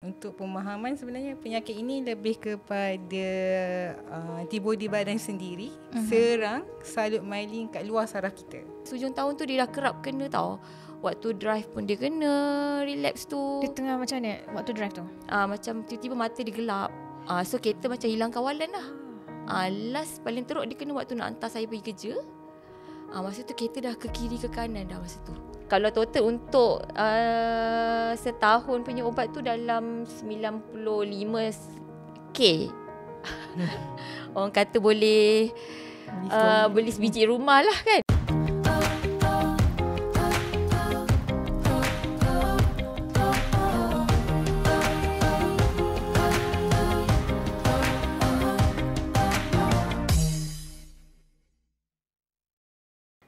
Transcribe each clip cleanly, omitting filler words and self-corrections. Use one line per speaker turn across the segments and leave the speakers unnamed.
Untuk pemahaman sebenarnya penyakit ini lebih kepada antibodi badan sendiri serang salut myelin kat luar saraf kita.
Hujung tahun tu dia dah kerap kena tau. Waktu drive pun dia kena relapse tu.
Dia tengah macam mana waktu drive tu?
Macam tiba-tiba mata dia gelap. So kereta macam hilang kawalan lah. Last paling teruk dia kena waktu nak hantar saya pergi kerja. Masa tu kereta dah ke kiri ke kanan dah masa tu. Kalau total untuk setahun punya ubat tu dalam 95k. Orang kata boleh beli sebiji rumah lah kan.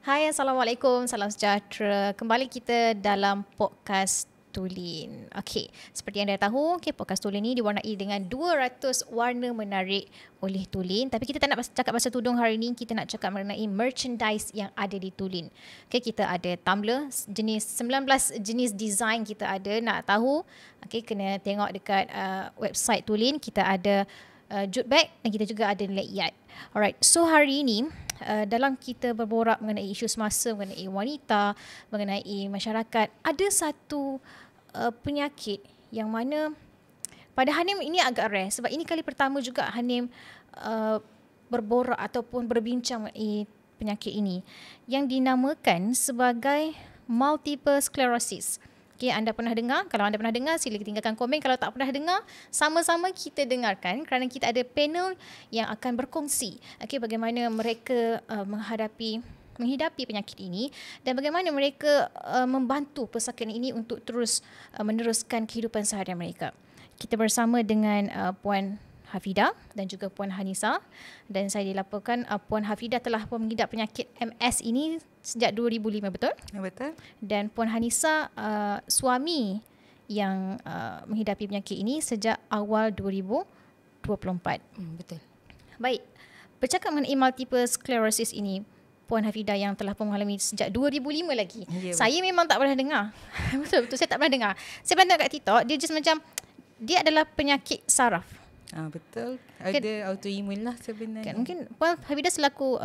Hai, Assalamualaikum, salam sejahtera. Kembali kita dalam podcast Tulin. Okey, seperti yang dah tahu, podcast Tulin ni diwarnai dengan 200 warna menarik oleh Tulin. Tapi kita tak nak cakap pasal tudung hari ni, kita nak cakap mengenai merchandise yang ada di Tulin. Okey, kita ada tumbler jenis 19 jenis design kita ada. Nak tahu, okey, kena tengok dekat website Tulin. Kita ada jute bag dan kita juga ada layout. Alright, so hari ini dalam kita berborak mengenai isu semasa, mengenai wanita, mengenai masyarakat, ada satu penyakit yang mana pada Hanim ini agak rare sebab ini kali pertama juga Hanim berborak ataupun berbincang mengenai penyakit ini yang dinamakan sebagai multiple sclerosis. Okay, anda pernah dengar? Kalau anda pernah dengar, sila tinggalkan komen. Kalau tak pernah dengar, sama-sama kita dengarkan kerana kita ada panel yang akan berkongsi bagaimana mereka menghidapi penyakit ini dan bagaimana mereka membantu pesakit ini untuk terus meneruskan kehidupan seharian mereka. Kita bersama dengan Puan Hafidah dan juga Puan Hanisa, dan saya dilaporkan Puan Hafidah telah mengidap penyakit MS ini sejak 2005, betul?
Betul.
Dan Puan Hanisa suami yang menghidapi penyakit ini sejak awal 2024.
Betul.
Baik, bercakap mengenai multiple sclerosis ini, Puan Hafidah yang telah mengalami sejak 2005 lagi.
Ya,
saya memang tak pernah dengar. Betul, saya tak pernah dengar. Saya pernah kat TikTok, dia just macam, dia adalah penyakit saraf.
Betul. Ada autoimun lah sebenarnya.
Kan, mungkin Puan Hafidah selaku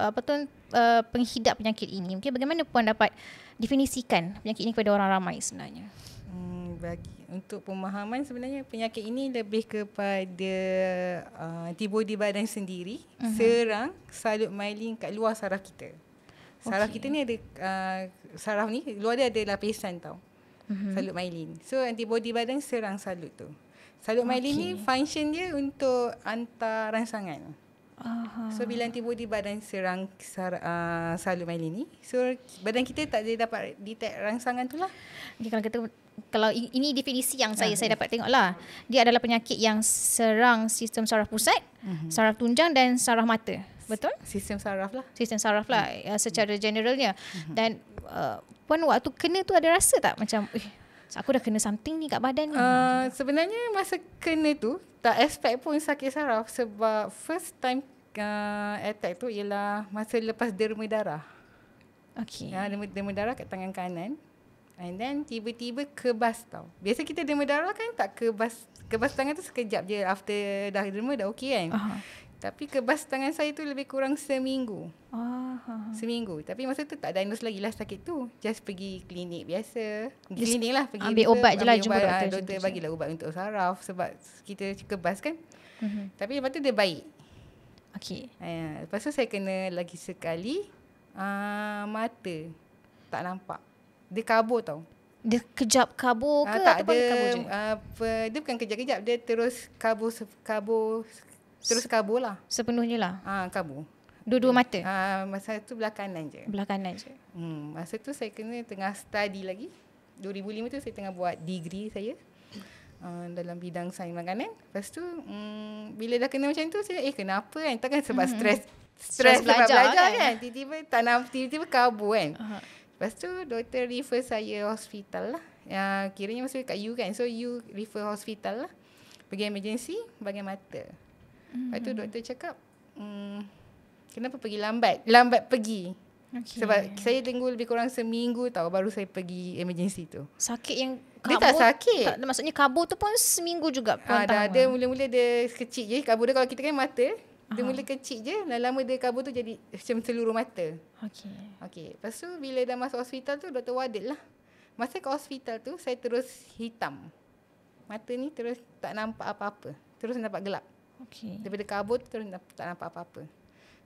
penghidap penyakit ini, mungkin bagaimana Puan dapat definisikan penyakit ini kepada orang ramai sebenarnya?
Untuk pemahaman sebenarnya penyakit ini lebih kepada antibodi badan sendiri serang salut myelin kat luar saraf kita. Saraf kita ni ada saraf ni luar dia ada lapisan tau. Salut myelin. So antibodi badan serang salut tu. Salut myelin ni function dia untuk hantar rangsangan. So bila antibodi badan serang salut myelin ni, so badan kita tak dapat detect rangsangan tu lah.
Okay, kalau ini definisi yang saya dapat tengok lah. Dia adalah penyakit yang serang sistem saraf pusat, saraf tunjang dan saraf mata. Betul?
Sistem saraf lah.
Sistem saraf lah secara generalnya. Dan Puan waktu kena tu ada rasa tak macam aku dah kena something ni kat badan ni?
Sebenarnya masa kena tu tak expect pun sakit saraf sebab first time attack tu ialah masa lepas derma darah.
Okey.
Derma darah kat tangan kanan. And then tiba-tiba kebas tau. Biasa kita derma darah kan tak kebas tangan tu sekejap je, after dah derma dah okey kan. Tapi kebas tangan saya tu lebih kurang seminggu. Seminggu. Tapi masa tu tak diagnose lagi lah sakit tu. Just pergi klinik biasa. Klinik lah. Pergi
ambil ubat je lah, jumpa doktor.
Doktor bagilah ubat untuk saraf sebab kita kebas kan. Tapi lepas tu dia baik.
Okey.
Lepas tu saya kena lagi sekali mata tak nampak. Dia kabur tau.
Dia kejap kabur ke
tak
ataupun
ada,
dia kabur je?
Dia bukan kejap-kejap. Dia terus kabur. Terus kabur lah.
Sepenuhnya lah?
Kabur.
Dua-dua mata?
Masa tu belah kanan je.
Belah kanan je.
Masa tu saya kena tengah study lagi. 2005 tu saya tengah buat degree saya dalam bidang sains makanan. Lepas tu bila dah kena macam tu saya kenapa kan? Takkan sebab stres belajar kan? Tiba-tiba kabur kan? Lepas tu doktor refer saya hospital lah. Kiranya masa kat U kan. So U refer hospital lah. Pergi emergency bagian mata. Lepas tu doktor cakap kenapa pergi lambat pergi. Sebab saya tunggu lebih kurang seminggu tau baru saya pergi emergency tu.
Sakit yang
Dia tak sakit.
Maksudnya kabur tu pun seminggu juga puan tahan.
Dia mula-mula dia kecil je. Kabur dia kalau kita kan mata, dia mula kecil je. Lama-lama dia kabur tu jadi macam seluruh mata. Okey. Lepas tu bila dah masuk hospital tu, Dr. Wadid lah. Masa kat hospital tu, saya terus hitam. Mata ni terus tak nampak apa-apa. Terus nampak gelap. Daripada kabur tu terus tak nampak apa-apa.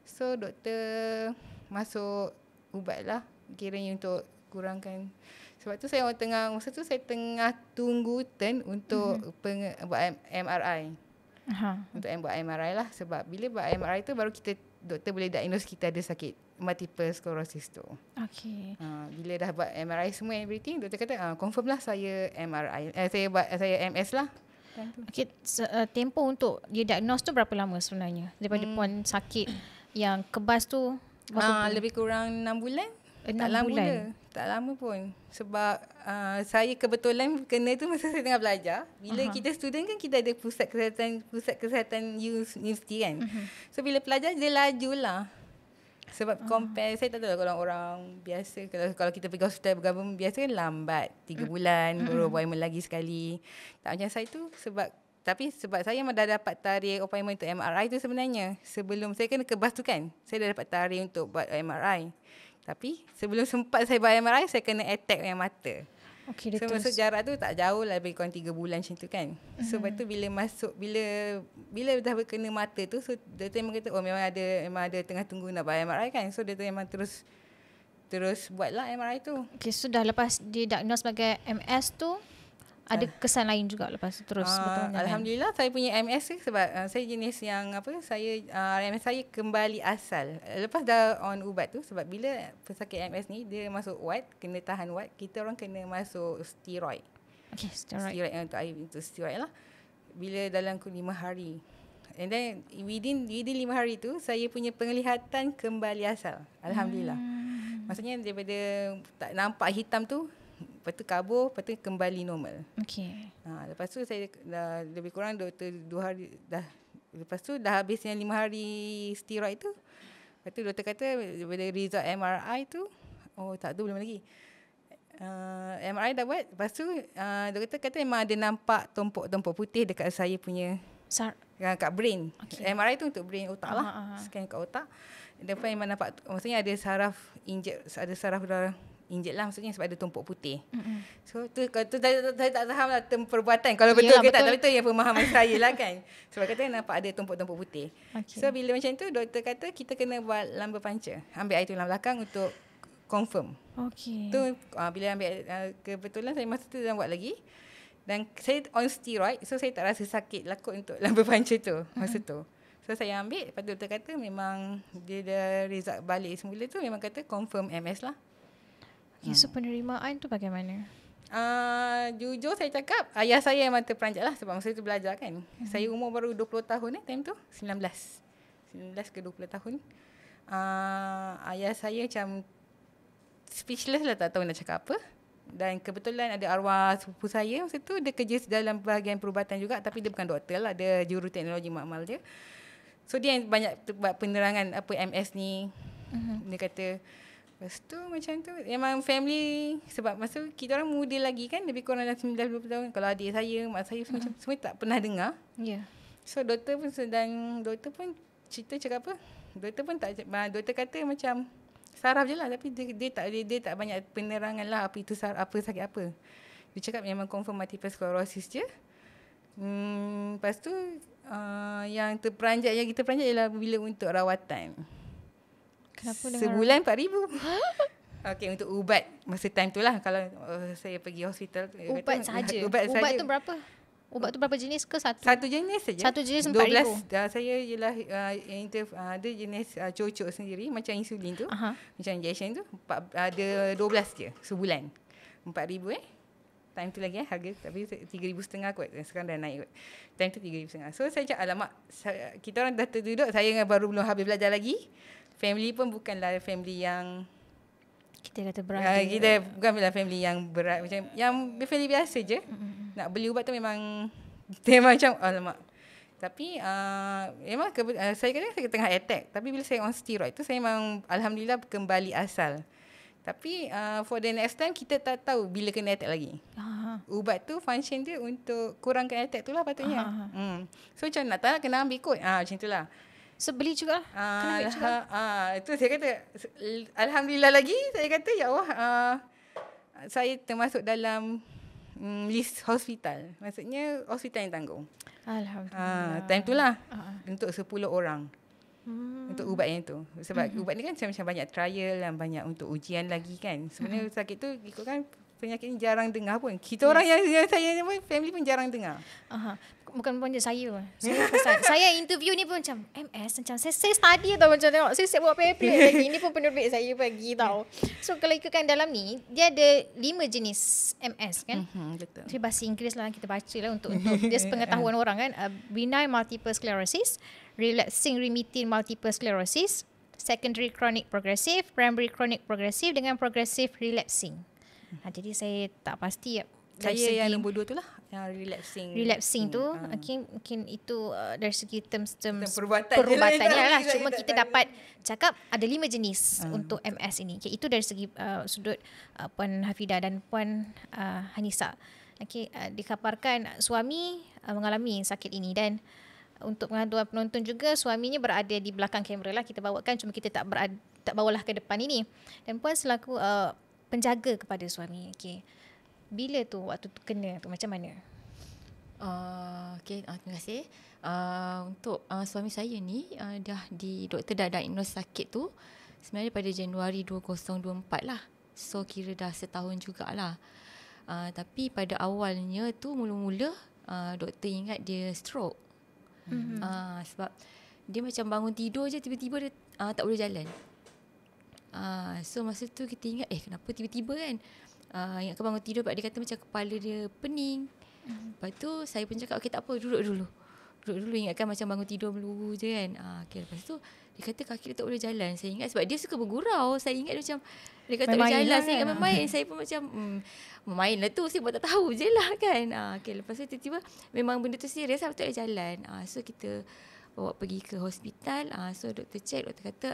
So doktor masuk ubat lah. Kiranya untuk kurangkan. Sebab tu masa tu saya tengah tunggu turn untuk buat MRI. Untuk buat MRI lah. Sebab bila buat MRI tu baru doktor boleh diagnose kita ada sakit multiple sclerosis tu. Bila dah buat MRI semua everything, doktor kata confirm lah saya MRI. Saya MS lah.
Tempoh untuk dia diagnose tu berapa lama sebenarnya? Daripada puan sakit yang kebas tu
lebih kurang 6 bulan.
6 bulan?
Tak lama pun. Sebab saya kebetulan kena tu masa saya tengah belajar. Bila kita student kan kita ada pusat kesihatan universiti kan. So bila pelajar dia laju lah. Sebab compare, saya tak tahu kalau orang biasa, kalau kita pergi hospital government biasa kan lambat 3 bulan baru appointment lagi sekali. Tak macam saya tu sebab saya dah dapat tarikh appointment untuk MRI tu sebenarnya. Sebelum saya kena kebas tu kan, saya dah dapat tarikh untuk buat MRI. Tapi sebelum sempat saya buat MRI, saya kena attack yang mata. So masa jarak tu tak jauh lah, lebih kurang 3 bulan macam tu kan. Sebab tu bila dah berkena mata tu, so doktor memang kata memang ada tengah tunggu nak buat MRI kan. So doktor memang terus buat lah MRI tu.
So dah lepas didiagnose sebagai MS tu, ada kesan lain juga lepas tu terus betul.
Alhamdulillah saya punya MS tu sebab saya jenis yang MS saya kembali asal. Lepas dah on ubat tu, sebab bila pesakit MS ni dia masuk ward, kena tahan ward, kita orang kena masuk steroid. Steroid untuk steroid lah. Bila dalam 5 hari. And then within 5 hari tu saya punya penglihatan kembali asal. Alhamdulillah. Maksudnya daripada tak nampak hitam tu, lepas tu kabur, lepas tu kembali normal. Lepas tu saya dah lebih kurang doktor 2 hari dah. Lepas tu dah habis yang 5 hari steroid tu. Lepas tu doktor kata daripada result MRI tu, tak tahu belum lagi. MRI dah buat. Lepas tu doktor kata memang ada nampak tompok-tompok putih dekat saya punya kat brain. MRI tu untuk brain otak lah. Scan kat otak. Lepas memang nampak, maksudnya ada saraf dah injet lah, maksudnya sebab ada tumpuk putih. So tu saya tak faham lah term perbuatan kalau betul ke tak, tapi tu yang pemahaman saya lah kan. Sebab kata nampak ada tumpuk-tumpuk putih. So bila macam tu doktor kata kita kena buat lamba panca, ambil air tulang belakang untuk confirm. Tu bila ambil kebetulan saya masa tu dah buat lagi. Dan saya on steroid, so saya tak rasa sakit lakut untuk lamba panca tu masa tu. So saya ambil, lepas tu doktor kata memang dia dah result balik semula tu memang kata confirm MS lah.
So penerimaan tu bagaimana?
Jujur saya cakap, ayah saya memang terperanjat lah sebab masa tu belajar kan. Saya umur baru 20 tahun time tu, 19 ke 20 tahun. Ayah saya macam speechless lah, tak tahu nak cakap apa. Dan kebetulan ada arwah sepupu saya masa tu, dia kerja dalam bahagian perubatan juga, tapi dia bukan doktor lah, dia juru teknologi makmal je. So dia yang banyak buat penerangan apa MS ni. Dia kata, lepas tu macam tu memang family, sebab masa kita orang muda lagi kan, lebih kurang dah 19-20 tahun. Kalau adik saya, mak saya semua tak pernah dengar. So doktor pun cerita cakap apa, doktor kata macam saraf je lah, tapi dia tak banyak penerangan lah apa itu apa sakit apa. Dia cakap memang confirm multiple sclerosis je. Lepas tu yang terperanjat, yang kita peranjat ialah bila untuk rawatan.
Kenapa
sebulan 4,000. Okey, untuk ubat masa time tu lah. Kalau saya pergi hospital,
ubat saja. Ubat tu berapa? Ubat tu berapa jenis ke satu?
Satu jenis saja.
Satu jenis 4,000.
Saya ialah ada jenis cocok sendiri macam insulin tu. Macam injection tu ada 12 je sebulan. 4,000 time tu lagi harga, tapi 3,500 kot. Sekarang dah naik kot. Time tu 3,500. So saya cakap, alamak, kita orang dah terduduk, saya baru belum habis belajar lagi. Family pun bukanlah family yang
kita kata berat.
Kita bukanlah family yang berat, macam yang family biasa je. Nak beli ubat tu memang macam alamak. Tapi memang saya kata saya tengah attack. Tapi bila saya on steroid tu, saya memang alhamdulillah kembali asal. Tapi for the next time kita tak tahu bila kena attack lagi. Ubat tu function dia untuk kurangkan attack tu lah patutnya. So macam nak tak nak kena ambil kot. Macam tu lah.
So beli juga kena ambil juga.
Itu saya kata alhamdulillah lagi saya kata ya Allah saya termasuk dalam list hospital. Maksudnya hospital yang tanggung.
Alhamdulillah.
Time tu lah untuk 10 orang. Untuk ubat yang tu. Sebab ubat ni kan macam banyak trial dan banyak untuk ujian lagi kan. Sebenarnya sakit tu ikut kan penyakit ni jarang dengar pun. Kita orang yang saya pun family pun jarang dengar.
Bukan je saya pun. Saya interview ni pun macam MS macam saya study tau macam tengok saya buat pamphlet lagi. Ini pun penerbit saya bagi tau. So kalau ikutkan dalam ni dia ada 5 jenis MS kan.
Betul.
Jadi bahasa Inggeris lah kita baca lah untuk dia sepengetahuan orang kan. Benign multiple sclerosis, relapsing remitting multiple sclerosis, secondary chronic progressive, primary chronic progressive dengan progressive relapsing. Jadi saya tak pasti
saya yang nombor 2 tu lah yang relapsing
tu mungkin itu dari segi terms
perubatan
lah. Cuma kita dapat cakap ada 5 jenis untuk MS ini. Itu dari segi sudut Puan Hafidah dan Puan Hanisa. Dikabarkan suami mengalami sakit ini dan untuk pengaduan penonton juga suaminya berada di belakang kamera lah kita bawakan, cuma kita tak bawalah ke depan ini. Dan Puan selaku penjaga kepada suami. Bila tu waktu tu kena tu macam mana?
Terima kasih. Untuk suami saya ni doktor dah diagnose sakit tu sebenarnya pada Januari 2024 lah. So kira dah setahun jugalah. Tapi pada awalnya tu mula-mula doktor ingat dia stroke. Sebab dia macam bangun tidur je tiba-tiba dia tak boleh jalan. So masa tu kita ingat kenapa tiba-tiba kan. Ingatkan bangun tidur sebab dia kata macam kepala dia pening. Lepas tu saya pun cakap tak apa, duduk dulu ingatkan macam bangun tidur dulu je kan. Lepas tu dia kata kaki dia tak boleh jalan. Saya ingat sebab dia suka bergurau. Saya ingat macam dia kata tak boleh jalan lah, saya ingat main. Saya pun macam main lah tu, saya buat tak tahu je lah kan. Lepas tu tiba-tiba memang benda tu serius lah, tak boleh jalan. So kita bawa pergi ke hospital. So doktor check, doktor kata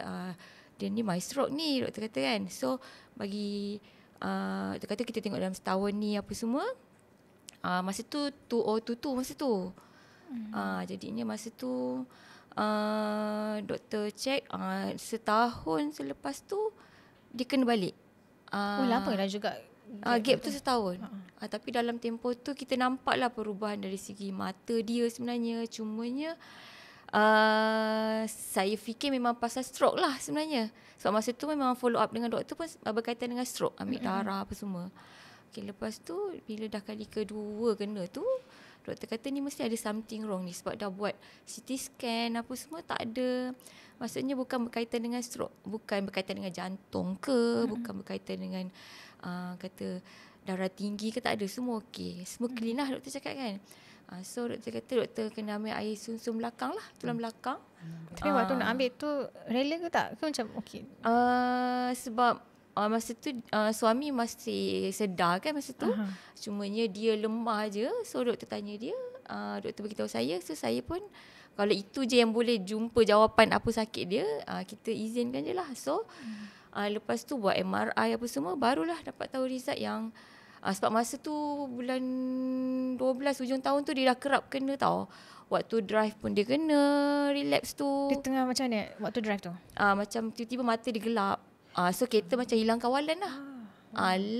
dia ni my stroke ni, doktor kata kan. So bagi dia kata kita tengok dalam setahun ni apa semua. Masa tu 2022 masa tu. Jadinya masa tu doktor check setahun selepas tu dia kena balik.
Lama lah juga
gap tu setahun. Tapi dalam tempoh tu kita nampaklah perubahan dari segi mata dia sebenarnya. Cumanya saya fikir memang pasal stroke lah sebenarnya. Sebab masa tu memang follow up dengan doktor pun berkaitan dengan stroke, ambil darah apa semua. Lepas tu bila dah kali kedua kena tu, doktor kata ni mesti ada something wrong ni sebab dah buat CT scan apa semua tak ada. Maksudnya bukan berkaitan dengan stroke, bukan berkaitan dengan jantung ke, bukan berkaitan dengan kata darah tinggi ke, tak ada, semua okey. Semua clean lah doktor cakap kan. So doktor kata doktor kena ambil air sumsum belakang lah, tulang belakang.
Tapi waktu nak ambil tu rela ke tak? Ke macam okey?
Sebab masa tu suami masih sedar kan masa tu. Cumanya dia lemah je. So doktor tanya dia, doktor beritahu saya. So saya pun kalau itu je yang boleh jumpa jawapan apa sakit dia, kita izinkan je lah. So lepas tu buat MRI apa semua, barulah dapat tahu result yang sebab masa tu bulan 12 hujung tahun tu dia dah kerap kena tau. Waktu drive pun dia kena relapse tu.
Dia tengah macam mana waktu drive tu?
Macam tiba-tiba mata dia gelap. So kereta macam hilang kawalan lah.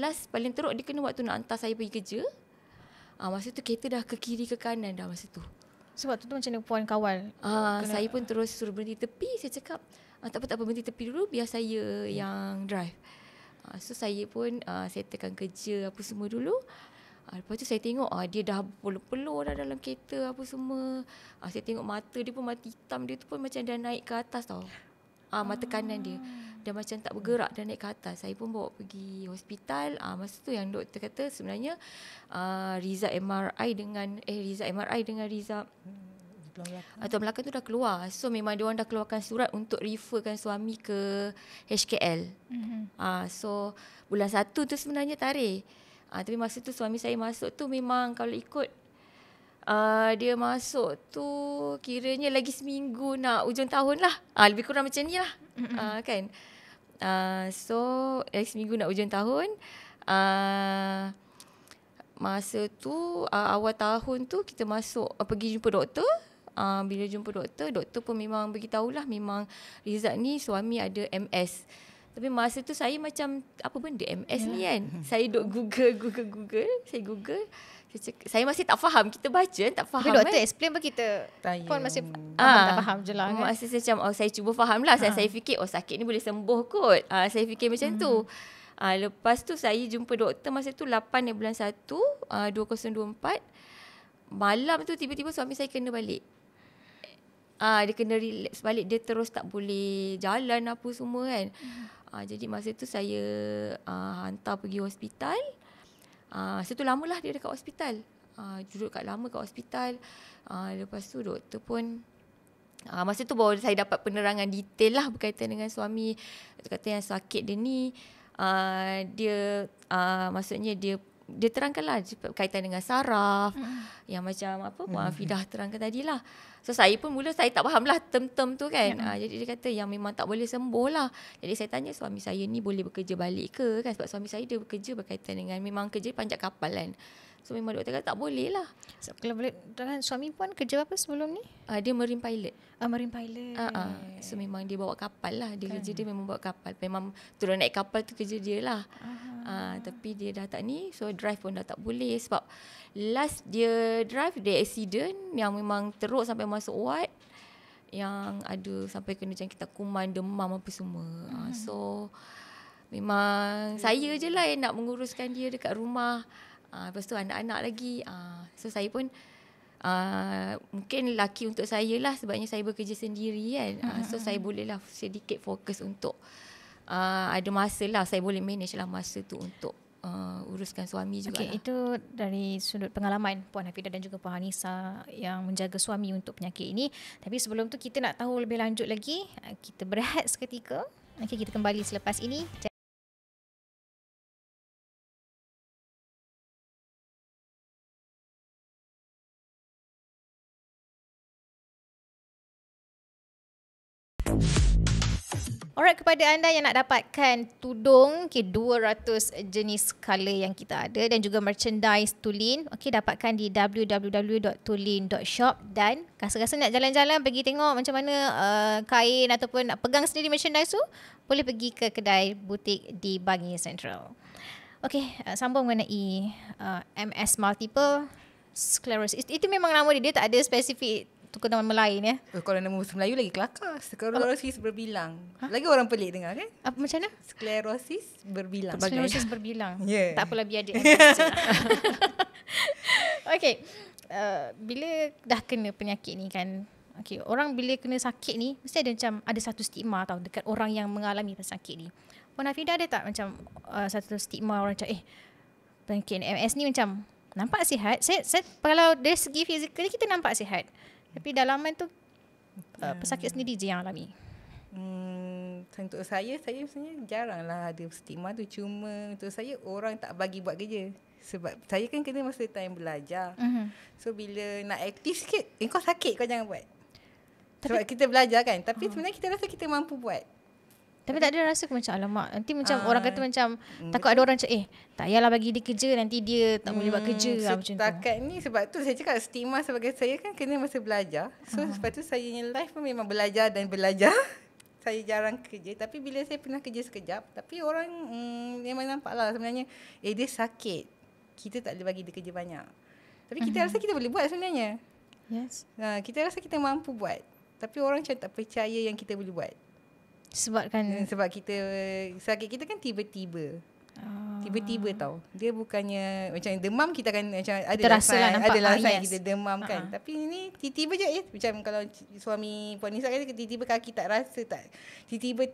Last paling teruk dia kena waktu nak hantar saya pergi kerja. Masa tu kereta dah ke kiri ke kanan dah masa tu.
So waktu tu macam mana puan kawal?
Saya pun terus suruh berhenti tepi. Saya cakap tak apa berhenti tepi dulu biar saya yang drive. So saya pun settlekan kerja apa semua dulu. Lepas tu saya tengok dia dah pelur-pelur dah dalam kereta apa semua. Saya tengok mata dia pun, mata hitam dia tu pun macam dah naik ke atas tau. Mata kanan dia dah macam tak bergerak, dah naik ke atas. Saya pun bawa pergi hospital. Masa tu yang doktor kata sebenarnya result MRI dengan result tulang belakang tu dah keluar. So memang diorang dah keluarkan surat untuk referkan suami ke HKL. So bulan 1 tu sebenarnya tarikh. Tapi masa tu suami saya masuk tu memang kalau ikut dia masuk tu kiranya lagi seminggu nak ujung tahun lah. Lebih kurang macam ni lah. Kan. So seminggu nak hujung tahun. Masa tu awal tahun tu kita masuk pergi jumpa doktor. Bila jumpa doktor pun memang beritahulah memang Rizat ni suami ada MS. Tapi masa tu saya macam apa benda MS ni kan. Saya duk Google. Saya masih tak faham. Kita baca tak faham.
Tapi doktor explain pun kita pun masih tak faham je lah kan.
Masa saya macam saya cuba faham lah. Saya fikir sakit ni boleh sembuh kot. Saya fikir macam tu. Lepas tu saya jumpa doktor masa tu 8 bulan 1 2024. Malam tu tiba-tiba suami saya kena balik. Dia kena relapse balik. Dia terus tak boleh jalan apa semua kan. Jadi masa tu saya hantar pergi hospital. Masa tu lamalah dia dekat hospital. Duduk lama kat hospital. Lepas tu doktor pun masa tu baru saya dapat penerangan detail lah berkaitan dengan suami. Dia kata yang sakit dia ni dia maksudnya dia terangkanlah berkaitan dengan saraf. Yang macam apa Puan Fidah terangkan tadilah. So saya pun mula saya tak faham lah term-term tu kan. Jadi dia kata yang memang tak boleh sembuh lah. Jadi saya tanya suami saya ni boleh bekerja balik ke kan. Sebab suami saya dia bekerja berkaitan dengan memang kerja panjat kapal kan. So memang doktor kata tak boleh lah.
So, kalau boleh dengan suami pun kerja apa sebelum ni?
Dia marine pilot.
Marine pilot.
So memang dia bawa kapal lah. Dia kerja dia memang bawa kapal. Memang turun naik kapal tu kerja dia lah. Tapi dia dah tak ni. So drive pun dah tak boleh. Sebab last dia drive dia accident yang memang teruk sampai masuk ward. Yang ada sampai kena jangkitan kuman, demam apa semua. So memang saya je lah yang nak menguruskan dia dekat rumah. Lepas tu anak-anak lagi. So saya pun mungkin laki untuk saya lah sebabnya saya bekerja sendiri kan. So saya bolehlah sedikit fokus untuk ada masa lah. Saya boleh manage lah masa tu untuk uruskan suami juga.
Okay, itu dari sudut pengalaman Puan Hafidah dan juga Puan Hanisa yang menjaga suami untuk penyakit ini. Tapi sebelum tu kita nak tahu lebih lanjut lagi. Kita berehat seketika. Okay, kita kembali selepas ini. Alright, kepada anda yang nak dapatkan tudung 200 jenis colour yang kita ada dan juga merchandise Tulin, dapatkan di www.tulin.shop. Dan rasa-rasa nak jalan-jalan pergi tengok macam mana kain ataupun nak pegang sendiri merchandise tu, boleh pergi ke kedai butik di Bangi Central. Sambung mengenai MS multiple sclerosis. Itu memang nama dia tak ada spesifik tukar nama lain ya.
Kalau nama bahasa Melayu lagi kelakar. Sklerosis berbilang. Lagi orang pelik dengar kan?
Apa macam mana?
Sklerosis berbilang.
Sklerosis berbilang.
Yeah.
Tak apalah biar dia. Bila dah kena penyakit ni kan, orang bila kena sakit ni mesti ada macam ada satu stigma tau dekat orang yang mengalami pesakit ni. Puan Hafidah ada tak macam satu stigma orang macam penyakit MS ni macam nampak sihat. Saya kalau dari segi fizikal kita nampak sihat. Tapi dalaman tu pesakit sendiri je yang alami.
Untuk saya sebenarnya jaranglah ada stigma tu. Cuma untuk saya orang tak bagi buat kerja. Sebab saya kan kena masa time belajar. So bila nak aktif sikit, kau sakit kau jangan buat. Sebab kita belajar kan. Tapi sebenarnya kita rasa kita mampu buat.
Tapi tak ada rasa macam alamak. Nanti macam orang kata macam takut ada orang macam tak payahlah bagi dia kerja, nanti dia tak boleh buat kerja.
So setakat ni sebab tu saya cakap stigma sebagai saya kan kena masa belajar. So sebab tu saya punya life pun memang belajar dan belajar. Saya jarang kerja. Tapi bila saya pernah kerja sekejap, tapi orang memang nampak lah sebenarnya dia sakit. Kita tak boleh bagi dia kerja banyak. Tapi kita rasa kita boleh buat sebenarnya.
Yes.
Kita rasa kita mampu buat. Tapi orang macam tak percaya yang kita boleh buat.
Sebab
kita sakit kita kan tiba-tiba. Tiba-tiba tau. Dia bukannya macam demam kita kan macam ada sign kita demam kan. Tapi ini tiba-tiba je macam kalau suami Puan Nisa kata tiba-tiba kaki tak rasa tiba-tiba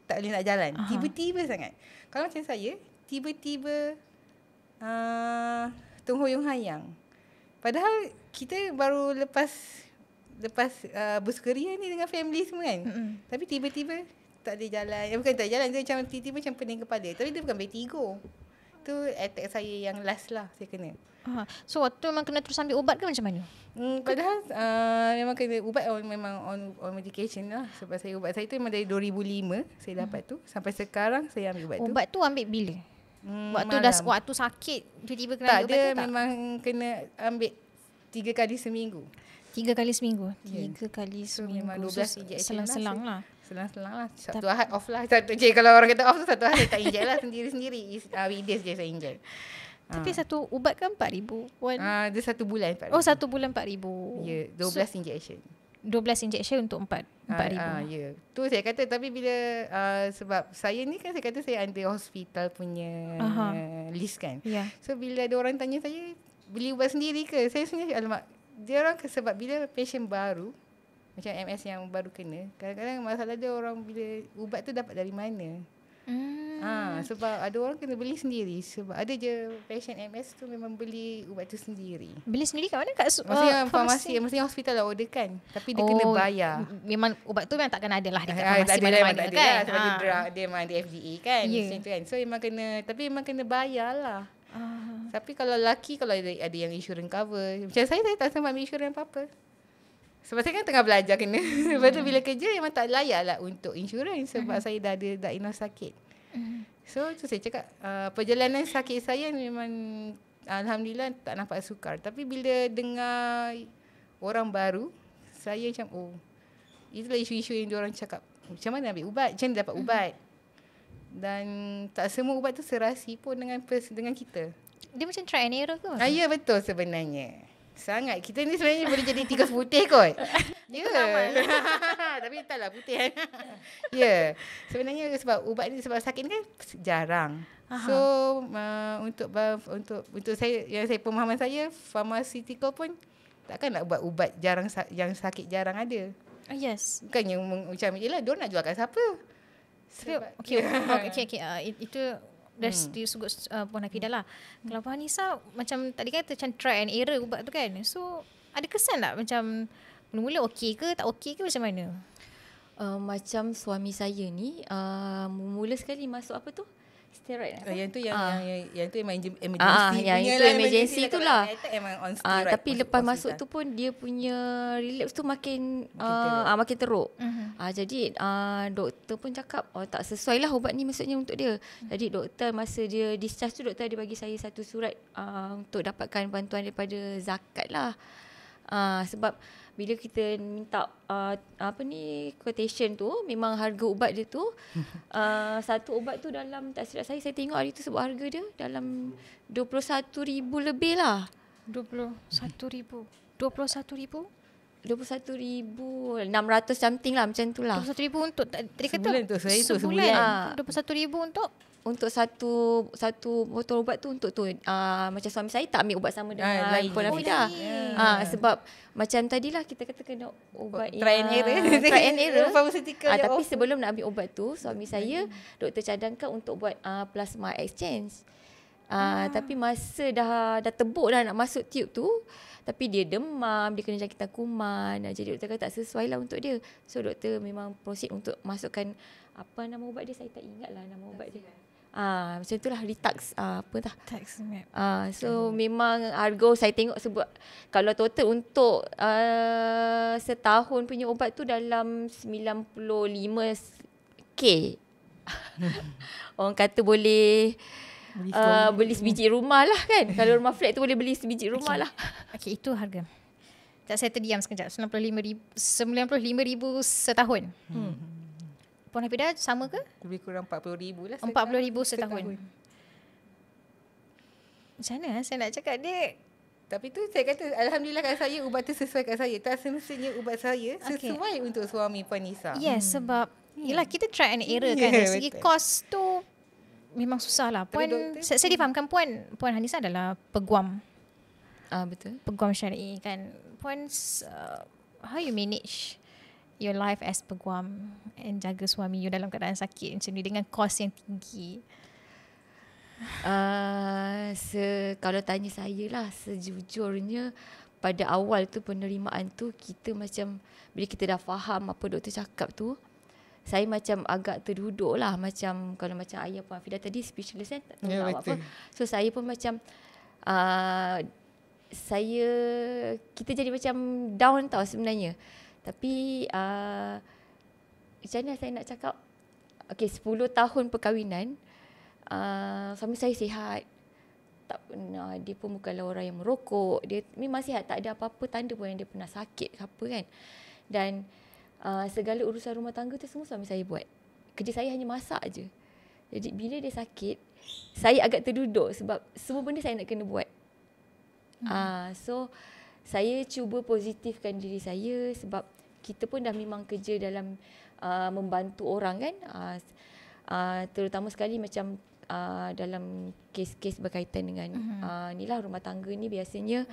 tak boleh nak jalan. Tiba-tiba sangat. Kalau macam saya tiba-tiba tenghoyong hayang. Padahal kita baru lepas bersukaria ni dengan family semua kan. Tapi tiba-tiba tak boleh jalan. Bukan tak jalan, dia macam tiba-tiba macam pening kepala. Tapi dia bukan vertigo. Tu attack saya yang last lah saya kena.
So waktu memang kena terus ambil ubat ke macam mana?
Padahal memang kena ubat memang on medication lah. Sebab ubat saya tu memang dari 2005 saya dapat tu. Sampai sekarang saya ambil ubat tu.
Ubat tu ambil bila? Waktu sakit tiba-tiba kena
tak,
ambil ubat tu tak?
Memang kena ambil 3 kali seminggu.
3 kali seminggu?
Yeah.
3 kali
So
seminggu.
memang 12 injection
selang-selang lah.
Selang-selang lah. Satu Ahad off lah. Kalau orang kata off tu satu Ahad saya tak inject lah sendiri-sendiri. Weekdays je saya inject.
Tapi satu ubat kan 4,000?
Dia 1 bulan 4,000.
Oh, 1 bulan 4,000.
Ya, 12 injection.
12 injection untuk 4,000.
Ya. Tu saya kata, tapi bila sebab saya ni kan saya kata saya under hospital punya list kan.
Yeah.
So bila ada orang tanya saya beli ubat sendiri ke? Saya sebenarnya alamak, dia orang sebab bila patient baru macam MS yang baru kena, kadang-kadang masalah dia orang bila ubat tu dapat dari mana. Sebab ada orang kena beli sendiri. Sebab ada je patient MS tu memang beli ubat tu sendiri.
Beli sendiri kat mana? Kat
maksudnya farmasi, maksudnya hospital lah order kan. Tapi dia kena bayar.
Memang ubat tu memang takkan ada lah dekat
farmasi
mana-mana kan.
Lah, sebab dia drug, dia memang ada FDA kan.
Yeah.
Macam tu kan. So memang kena, tapi memang kena bayar lah. Tapi kalau lelaki, kalau ada yang insurance cover. Macam saya tak sempat ambil insurance apa-apa. Sebab saya kan tengah belajar kena. Lepas tu bila kerja memang tak layak lah untuk insurans. Sebab saya dah ada diagnose sakit. So tu saya cakap perjalanan sakit saya memang alhamdulillah tak nampak sukar. Tapi bila dengar orang baru, saya macam itulah isu-isu yang diorang cakap. Macam mana ambil ubat? Macam mana dapat ubat? Dan tak semua ubat tu serasi pun dengan kita.
Dia macam try and error ke?
Ya, betul sebenarnya. Sangat. Kita ni sebenarnya boleh jadi tikus putih kot. Ya. Tapi taklah putih kan. Ya. Sebenarnya sebab ubat ni sebab sakit ni kan jarang. So untuk saya, yang saya pemahaman saya, pharmaceutical pun takkan nak buat ubat jarang yang sakit jarang ada.
Yes.
Bukannya macam yelah dia nak jual kat siapa.
Itu disebut Puan Hafidah lah. Kalau Puan Nisa macam tadi kan macam try and error ubat tu kan. So ada kesan tak macam mula-mula okey ke tak okey ke macam mana?
Macam suami saya ni mula sekali masuk apa tu? Steroid.
Yang tu yang tu memang emergency.
Yang itu emergency itulah. Tapi
masuk
lepas
hospital.
masuk tu pun dia punya relapse tu makin teruk. Jadi doktor pun cakap tak sesuai lah ubat ni maksudnya untuk dia. Jadi doktor masa dia discharge tu doktor ada bagi saya satu surat untuk dapatkan bantuan daripada zakat lah. Sebab bila kita minta quotation tu, memang harga ubat dia tu satu ubat tu dalam, tak silap saya tengok hari tu sebut harga dia dalam 21,000 lebih lah.
21,000
21,600 something lah, macam tu lah.
21,000 untuk tadi kata
sebulan tu saya tu sebulan.
21,000
untuk satu botol ubat tu untuk tu. Macam suami saya tak ambil ubat sama dengan Puan Hafidah. Sebab macam tadilah kita kata kena ubat
try and error.
Tapi sebelum nak ambil ubat tu, suami saya doktor cadangkan untuk buat plasma exchange. Tapi masa dah tebuk dah nak masuk tube tu, tapi dia demam, dia kena jangkitan kuman. Jadi doktor kata tak sesuai lah untuk dia. So doktor memang proceed untuk masukkan apa nama ubat dia, saya tak ingat lah nama ubat dia. Macam itulah Retax
Taximab.
So memang harga saya tengok sebab kalau total untuk setahun punya ubat tu dalam 95k. Orang kata boleh beli sebiji rumah lah kan. Kalau rumah flat tu boleh beli sebiji rumah lah.
Okey, itu harga. Tak, saya terdiam sekejap. 95,000 setahun. Puan Hafidah sama ke?
Lebih kurang 40,000 lah.
40,000 setahun. Macam mana saya nak cakap dia?
Tapi tu saya kata alhamdulillah kat saya ubat tu sesuai kat saya. Tak semestinya ubat saya sesuai untuk suami Puan Nisa.
Yes, sebab yelah kita try and error kan. Dari segi kos tu memang susah lah. Puan, saya difahamkan Puan Hanisa adalah peguam.
Betul.
Peguam syar'i kan. Puan, how you manage your life as peguam and jaga suami you dalam keadaan sakit macam ni dengan kos yang tinggi?
Kalau tanya saya lah, sejujurnya pada awal tu penerimaan tu kita macam bila kita dah faham apa doktor cakap tu, saya macam agak terduduk lah. Macam kalau macam ayah Puan Hafidah tadi specialist kan, tak tahu nak apa. So saya pun macam kita jadi macam down tau sebenarnya. Tapi macam mana saya nak cakap, 10 tahun perkahwinan, suami saya sihat, tak pernah, dia pun bukanlah orang yang merokok, dia memang sihat, tak ada apa-apa tanda pun yang dia pernah sakit ke apa kan. Dan segala urusan rumah tangga tu semua suami saya buat. Kerja saya hanya masak je. Jadi bila dia sakit, saya agak terduduk sebab semua benda saya nak kena buat. So saya cuba positifkan diri saya sebab kita pun dah memang kerja dalam membantu orang kan. Terutama sekali macam dalam kes-kes berkaitan dengan inilah rumah tangga ni biasanya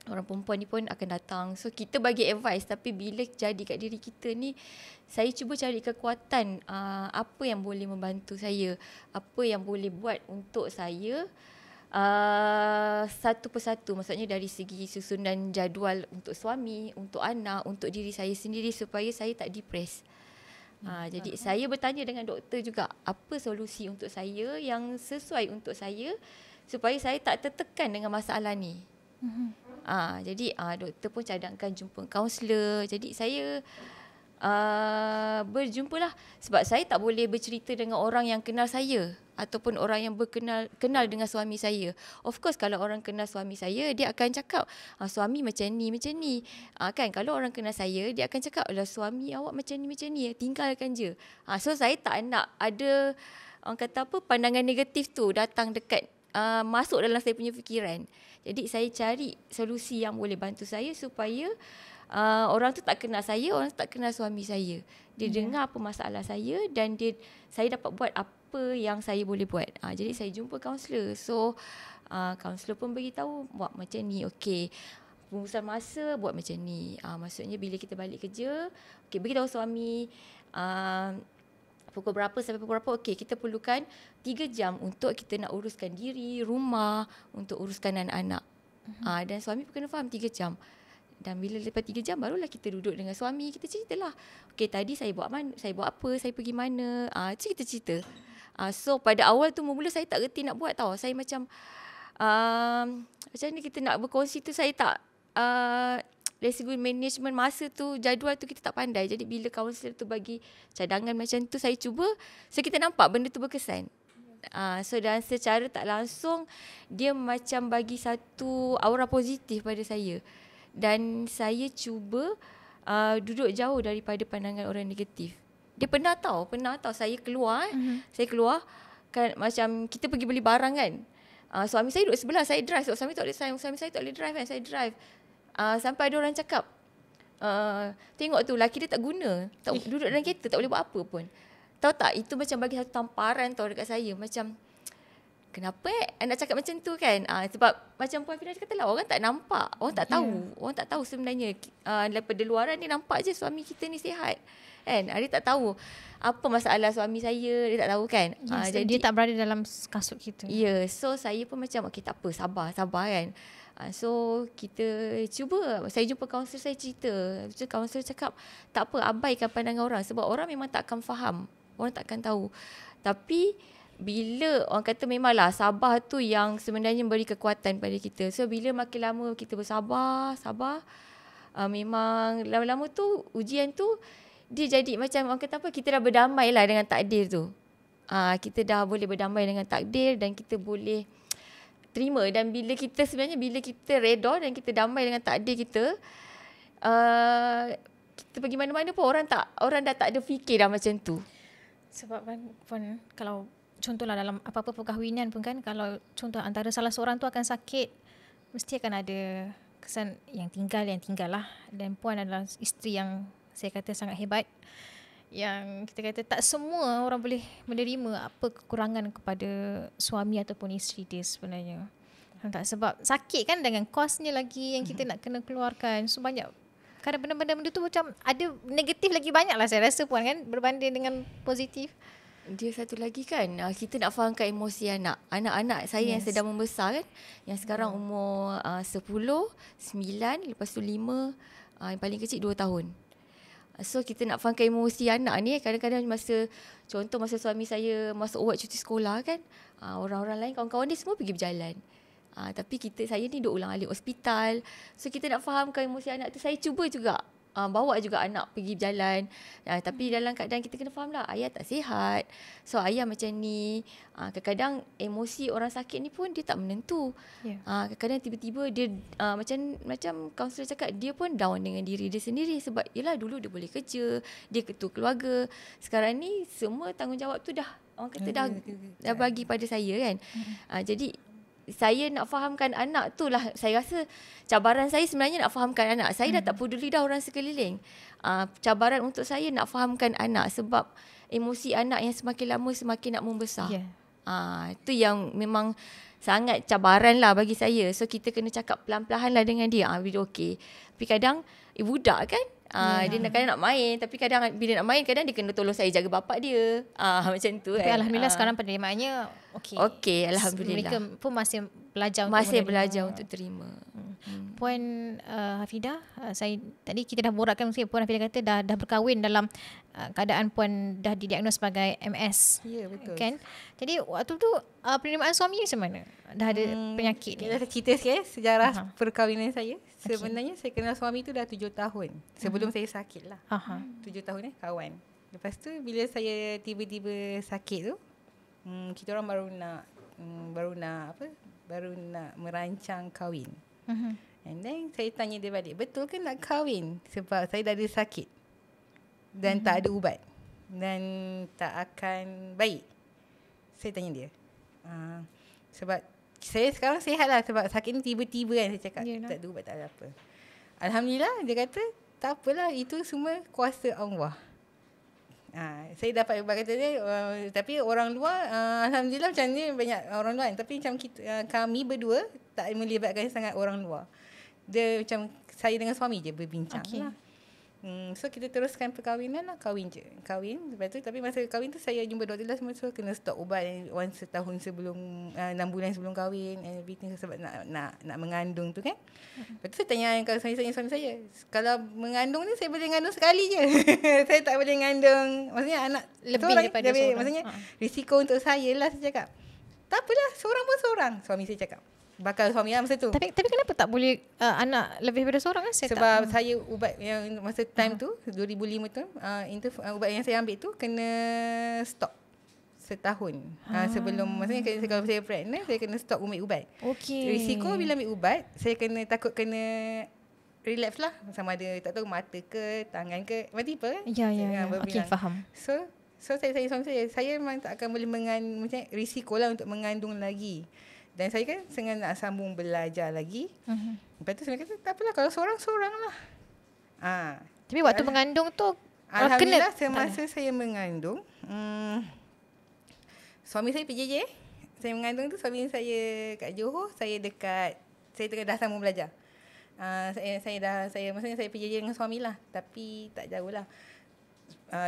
orang perempuan ni pun akan datang. So kita bagi advice, tapi bila jadi kat diri kita ni, saya cuba cari kekuatan, apa yang boleh membantu saya, apa yang boleh buat untuk saya satu persatu. Maksudnya dari segi susunan jadual untuk suami, untuk anak, untuk diri saya sendiri supaya saya tak depres. Jadi saya bertanya dengan doktor juga, apa solusi untuk saya yang sesuai untuk saya supaya saya tak tertekan dengan masalah ni. Jadi doktor pun cadangkan jumpa kaunselor. Jadi saya berjumpalah sebab saya tak boleh bercerita dengan orang yang kenal saya ataupun orang yang kenal dengan suami saya. Of course kalau orang kenal suami saya, dia akan cakap suami macam ni kan. Kalau orang kenal saya, dia akan cakap lah suami awak macam ni, tinggalkan je. So saya tak nak ada orang kata apa, pandangan negatif tu datang dekat masuk dalam saya punya fikiran. Jadi saya cari solusi yang boleh bantu saya supaya orang tu tak kenal saya, orang tu tak kenal suami saya. Dia dengar apa masalah saya dan saya dapat buat apa yang saya boleh buat. Jadi saya jumpa kaunselor. So kaunselor pun beritahu buat macam ni, okey. Pengurusan masa buat macam ni. Maksudnya bila kita balik kerja, okey, beritahu suami pukul berapa sampai pukul berapa, okey, kita perlukan 3 jam untuk kita nak uruskan diri, rumah, untuk uruskan anak-anak. Dan suami pun kena faham 3 jam. Dan bila lepas 3 jam barulah kita duduk dengan suami, kita ceritalah. Okey, tadi saya buat apa, saya pergi mana, kita cerita. So pada awal tu mula saya tak reti nak buat tau. Saya macam macam ni kita nak berkongsi tu, saya tak dari segi management masa tu, jadual tu kita tak pandai. Jadi bila kaunselor tu bagi cadangan macam tu, saya cuba. So kita nampak benda tu berkesan. So dan secara tak langsung dia macam bagi satu aura positif pada saya. Dan saya cuba duduk jauh daripada pandangan orang negatif. Dia pernah tahu saya keluar saya keluar kan, macam kita pergi beli barang kan. Suami saya duduk sebelah, saya drive. Suami saya tak boleh drive kan, saya drive. Sampai ada orang cakap, tengok tu laki dia tak guna, duduk dalam kereta tak boleh buat apa pun. Tahu tak, itu macam bagi satu tamparan tau dekat saya. Macam kenapa nak cakap macam tu kan? Sebab macam Puan Fina kata lah, orang tak nampak, orang tak tahu. Orang tak tahu sebenarnya. Daripada luaran dia nampak je suami kita ni sihat kan. Dia tak tahu apa masalah suami saya, dia tak tahu kan.
Jadi dia tak berada dalam kasut kita.
So saya pun macam okey, tak apa, sabar kan. So kita cuba, saya jumpa kaunselor, saya cerita. So kaunselor cakap tak apa, abaikan pandangan orang sebab orang memang tak akan faham, orang tak akan tahu. Tapi bila orang kata memanglah sabar tu yang sebenarnya beri kekuatan pada kita. So bila makin lama kita bersabar, memang lama-lama tu ujian tu dia jadi macam orang kata apa, kita dah berdamai lah dengan takdir tu. Kita dah boleh berdamai dengan takdir dan kita boleh terima. Dan bila kita reda dan kita damai dengan takdir kita, kita pergi mana-mana pun orang dah tak ada fikir dah macam tu.
Sebab kan kalau contohlah dalam apa-apa perkahwinan pun kan, kalau contoh antara salah seorang tu akan sakit, mesti akan ada kesan yang tinggal lah. Dan Puan adalah isteri yang saya kata sangat hebat, yang kita kata tak semua orang boleh menerima apa kekurangan kepada suami ataupun isteri dia sebenarnya. Tak, sebab sakit kan, dengan kosnya lagi yang kita nak kena keluarkan. So banyak kadang benda-benda tu macam ada negatif lagi banyak lah saya rasa Puan kan, berbanding dengan positif.
Dia satu lagi kan, kita nak fahamkan emosi anak-anak saya yang sedang membesar kan, yang sekarang umur 10, 9, lepas tu 5, yang paling kecil 2 tahun. So kita nak fahamkan emosi anak ni. Kadang-kadang masa suami saya masuk awak cuti sekolah kan, Orang-orang lain, kawan-kawan dia semua pergi berjalan. Tapi saya ni duk ulang-alik hospital. So kita nak fahamkan emosi anak tu. Saya cuba juga bawa juga anak pergi berjalan. Tapi dalam keadaan kita kena faham lah, ayah tak sihat. So ayah macam ni. Kadang-kadang emosi orang sakit ni pun dia tak menentu. Kadang-kadang tiba-tiba dia macam kaunselor cakap, dia pun down dengan diri dia sendiri. Sebab yelah dulu dia boleh kerja, dia ketua keluarga. Sekarang ni semua tanggungjawab tu dah, orang kata dah bagi pada saya kan. Jadi saya nak fahamkan anak tu lah. Saya rasa cabaran saya sebenarnya nak fahamkan anak. Saya dah tak peduli dah orang sekeliling. Cabaran untuk saya nak fahamkan anak. Sebab emosi anak yang semakin lama semakin nak membesar. Itu yang memang sangat cabaran lah bagi saya. So kita kena cakap pelan-pelan lah dengan dia. Bila okey. Tapi kadang budak kan. Dia kadang nak main. Tapi kadang bila nak main, kadang dia kena tolong saya jaga bapak dia. Macam tu
Tapi
kan.
alhamdulillah sekarang penerimaannya okey.
Okey, alhamdulillah.
Mereka pun masih belajar
untuk terima.
Puan Hafidah, saya tadi kita dah borakkan, mungkin Puan Hafidah kata dah berkahwin dalam keadaan Puan dah didiagnos sebagai MS.
Ya, betul.
Kan? Jadi waktu tu penerimaan suami macam mana? Dah ada penyakit ni.
Kita cerita sikit sejarah perkahwinan saya. Sebenarnya saya kenal suami tu dah 7 tahun. Sebelum saya sakit lah. 7 tahun kawan. Lepas tu bila saya tiba-tiba sakit tu, kita orang baru nak merancang kahwin. And then saya tanya dia balik, betul ke nak kahwin? Sebab saya dah ada sakit dan tak ada ubat dan tak akan baik. Saya tanya dia. Sebab saya sekarang sihat lah, sebab sakit ni tiba-tiba kan. Saya cakap tak ada ubat, tak ada apa. Alhamdulillah dia kata tak apalah, itu semua kuasa Allah. Saya dapat ubat kata dia, tapi orang luar alhamdulillah macam ni banyak orang luar, tapi macam kita, kami berdua tak melibatkan sangat orang luar. Dia macam saya dengan suami je berbincang lah. So kita teruskan perkahwinan lah, kahwin. Lepas tu, tapi masa kahwin tu saya jumpa doktor lah semua, so kena stop ubat once setahun sebelum 6 bulan sebelum kahwin and everything, sebab nak mengandung tu kan. Lepas tu saya tanya suami saya, kalau mengandung ni saya boleh mengandung sekali je. Saya tak boleh mengandung, maksudnya anak
lebih daripada seorang.
Maksudnya risiko untuk saya lah. Saya cakap tak apalah, seorang pun seorang. Suami saya cakap, bakal suami lah masa tu.
Tapi kenapa tak boleh anak lebih daripada seorang kan?
Sebab saya ubat yang masa time tu 2005 tu, ubat yang saya ambil tu kena stop setahun. Sebelum, maksudnya kalau saya pregnant, saya kena stop ambil ubat. Risiko bila ambil ubat, saya takut kena relapse lah. Sama ada tak tahu mata ke tangan ke, multiple kan.
Ya. Okey, faham.
So saya memang tak akan boleh macam risiko lah untuk mengandung lagi. Dan saya kan senang nak sambung belajar lagi. Lepas tu saya kata tak apalah, kalau seorang-seorang lah.
Tapi waktu mengandung tu
alhamdulillah semasa saya mengandung, suami saya PJJ. Saya mengandung tu suami saya kat Johor, saya tengah dah sambung belajar. Maksudnya saya PJJ dengan suami lah, tapi tak jauh lah.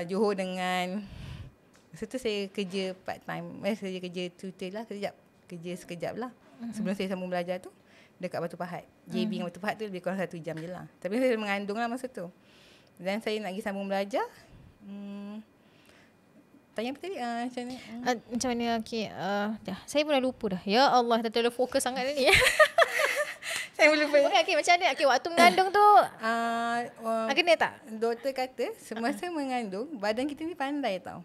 Johor dengan masa tu saya kerja part time. Saya kerja tutor lah sekejap lah. Sebelum saya sambung belajar tu dekat Batu Pahat. JB dengan Batu Pahat tu lebih kurang 1 jam je lah. Tapi saya mengandung lah masa tu. Dan saya nak pergi sambung belajar. Tanya apa tadi?
Macam mana? Okay, saya pun dah lupa dah. Ya Allah, dah terlalu fokus sangat ni.
Saya pun lupa.
Okay, macam mana? Okay, waktu mengandung tu kena tak?
Doktor kata semasa mengandung badan kita ni pandai tau.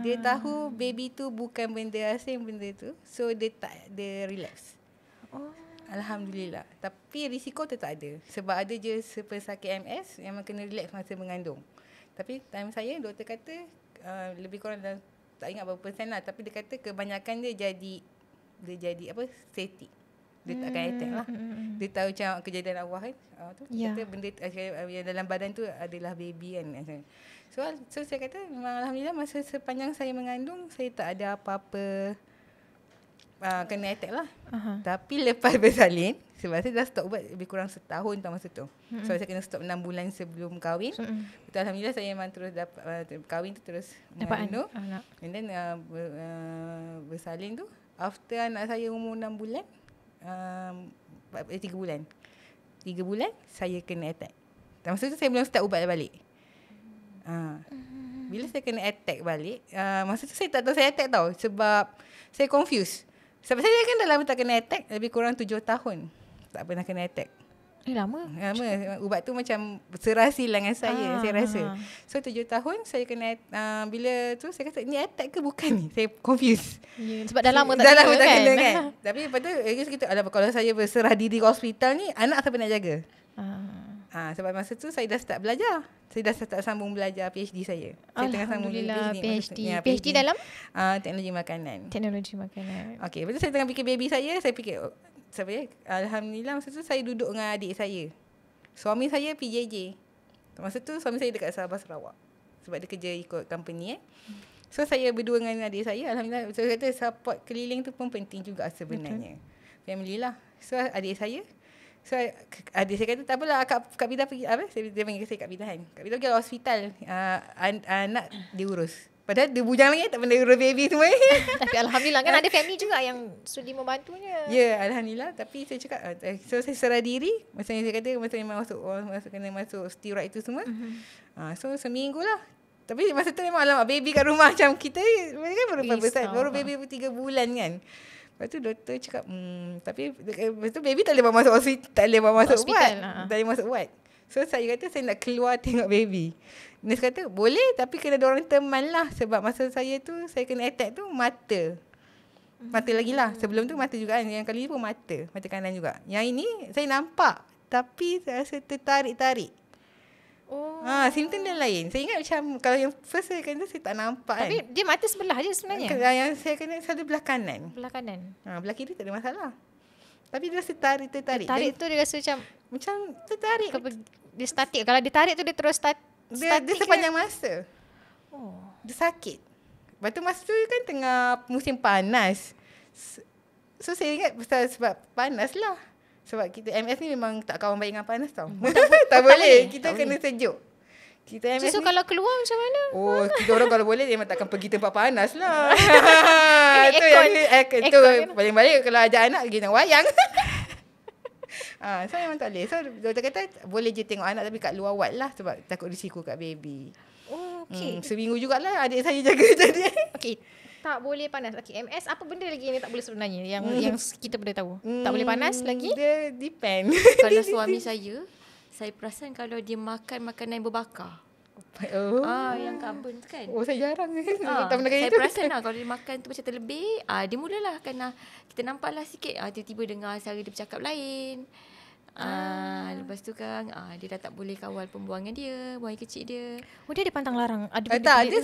Dia tahu baby tu bukan benda asing benda tu. So dia tak ada relapse. Alhamdulillah. Tapi risiko tu tak ada. Sebab ada je pesakit MS yang kena relapse masa mengandung. Tapi time saya doktor kata lebih kurang dalam, tak ingat berapa persen lah, tapi dia kata kebanyakan dia jadi apa, static. Dia tak akan attack lah. Dia tahu macam kejadian awal kan. Kata benda yang dalam badan tu adalah baby kan. So saya kata memang alhamdulillah masa sepanjang saya mengandung saya tak ada apa-apa kena attack lah. Tapi lepas bersalin, sebab saya dah stop ubat lebih kurang setahun tau masa tu. So saya kena stop 6 bulan sebelum kahwin. Betul, alhamdulillah saya memang terus dapat kahwin tu terus mengandung. And then bersalin tu after anak saya umur 6 bulan 3 bulan saya kena attack. Masa tu saya belum start ubat balik. Bila saya kena attack balik, masa tu saya tak tahu saya attack tau. Sebab saya confused. Sebab saya kan dalam tak kena attack lebih kurang 7 tahun. Tak pernah kena attack.
Lama.
Ubat tu macam serasi lah dengan saya rasa. So 7 tahun saya kena bila tu saya kata ni attack ke bukan ni? Saya confused.
Sebab dah lama tak kena kan.
Tapi lepas tu kita kalau saya berserah diri ke hospital ni, anak siapa nak jaga? Sebab masa tu saya dah start belajar. Saya dah start sambung belajar PhD saya. Saya tengah sambung
PhD. PhD dalam
teknologi makanan.
Okey,
lepas tu saya tengah fikir baby saya fikir alhamdulillah masa tu saya duduk dengan adik saya. Suami saya PJJ. Masa tu suami saya dekat Sabah Sarawak. Sebab dia kerja ikut company So saya berdua dengan adik saya. Alhamdulillah saya kata support keliling tu pun penting juga sebenarnya. Family lah. So adik saya adik saya kata tak apalah Kak Bida pergi dia panggil saya Kak Bida kan. Kak Bida pergi hospital anak diurus. Padahal dia bujang lagi tak pernah urus baby semua.
Tapi alhamdulillah kan ada family juga yang sudi membantunya.
Ya, alhamdulillah. Tapi saya cakap so saya serah diri. Masa saya kata masa memang kena masuk steroid itu semua. So seminggu lah. Tapi masa tu memang alamak baby kat rumah macam kita kan baru besar. Baru baby 3 bulan kan. Lepas tu doktor cakap tapi lepas tu baby tak boleh bawa masuk hospital, tak boleh bawa masuk ward. Tak boleh masuk ward. So saya kata saya nak keluar tengok baby. Nurse kata boleh tapi kena ada orang teman lah. Sebab masa saya tu saya kena attack tu mata lagi lah. Sebelum tu mata juga kan. Yang kali ni pun mata kanan juga. Yang ini saya nampak tapi saya rasa tertarik-tarik. Simptom dia lain. Saya ingat macam kalau yang first saya kena saya tak nampak
tapi dia mata sebelah je sebenarnya.
Yang saya kena selalu belah kanan. Belah kiri tak ada masalah. Tapi dia rasa tertarik.
Tarik tu dia rasa
macam tertarik.
Dia statik. Kalau dia tarik tu dia terus statik.
Dia sepanjang masa. Dia sakit. Lepas tu masa tu kan tengah musim panas. So saya ingat sebab panas lah. Sebab kita MS ni memang tak kawan baik dengan panas tau. Tak boleh. Kita kena sejuk. Kita MS
so kalau keluar macam mana?
Kita orang kalau boleh memang takkan pergi tempat panas lah.
Itu
tu paling balik kalau ajak anak pergi tengok wayang. So memang tak boleh. So doktor kata boleh je tengok anak tapi kat luar ward lah sebab takut risiko kat baby.
Okay.
Seminggu jugalah adik saya jaga tadi.
Okay. Tak boleh panas. Okay, MS apa benda lagi yang tak boleh sebenarnya yang kita boleh tahu? Tak boleh panas lagi?
Dia depend.
Kalau suami saya perasan kalau dia makan makanan yang berbakar. Yang karbon tu kan.
Saya jarang.
Saya perasan lah kalau dia makan tu macam terlebih, dia mulalah kena kita nampaklah sikit tiba-tiba dengar suara dia bercakap lain. Lepas tu kan dia dah tak boleh kawal pembuangan dia, buang air kecil dia.
Dia ada pantang larang. Ada
benda dia